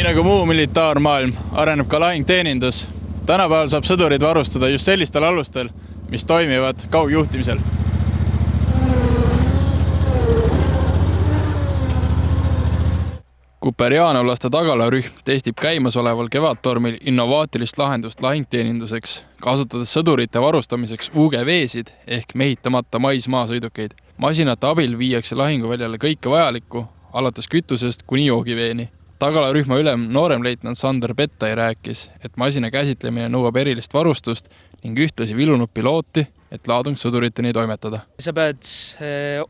nagu muu militaarmaailm areneb ka lahingteenindus. Tänapäeval saab sõdurid varustada just sellistel alustel, mis toimivad kaugjuhtimisel. Kuperjaanolaste tagalarühm testib käimasoleval kevadtormil innovaatilist lahendust lahingteeninduseks, kasutades sõdurite varustamiseks UGV-sid ehk mehitamata maismaasõidukeid. Masinate abil viiakse lahinguväljale kõike vajalikku, alates kütusest kuni joogiveeni. Tagalarühma ülem nooremleitnant Sander Pettai rääkis, et masina käsitlemine nõuab erilist varustust ning ühtlasi vilunud pilooti, et laadung sõduriteni toimetada. Sa pead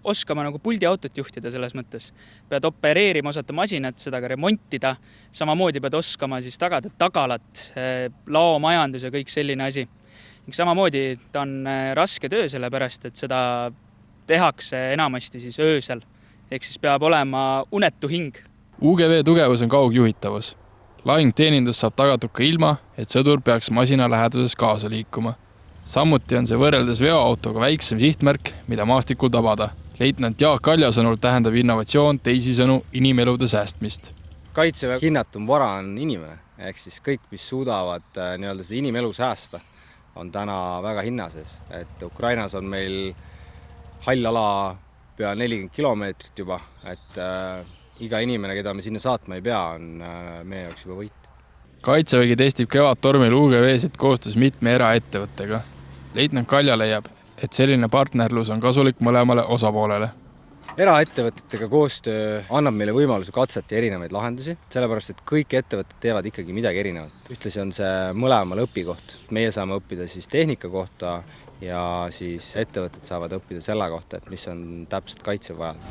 oskama nagu puldiautot juhtida selles mõttes. Pead opereerima osata masinat, seda ka remontida. Samamoodi pead oskama siis tagada tagalat, laomajandus ja kõik selline asi. Samamoodi ta on raske töö sellepärast, et seda tehakse enamasti siis öösel. Ehk siis peab olema unetu hing. UGV tugevus on kaugjuhitavus. Lahingteenindus saab tagatud ka ilma, et sõdur peaks masina läheduses kaasa liikuma. Samuti on see võrreldes veoautoga väiksem sihtmärk, mida maastikul tabada. Leitnant Jaak Kalja sõnul tähendab innovatsioon teisisõnu inimelude säästmist. Kaitseväe hinnatum vara on inimene, ehk siis kõik, mis suudavad seda inimelu säästa, on täna väga hinnases. Et Ukrainas on meil hall ala pea 40 kilomeetrit juba, et iga inimene, keda me sinna saatma ei pea, on meie jaoks juba võit. Kaitsevägi testib kevadtormil UGV-sid koostöös mitme eraettevõttega. Leitnant Kalja leiab, et selline partnerlus on kasulik mõlemale osapoolele. Eraettevõtetega koostöö annab meile võimaluse katseta erinevaid lahendusi, sellepärast, et kõik ettevõtted teevad ikkagi midagi erinevat. Ühtlasi on see mõlemal õpikoht. Meie saame õppida siis tehnika kohta ja siis ettevõtted saavad õppida selle kohta, et mis on täpselt kaitsevajadus.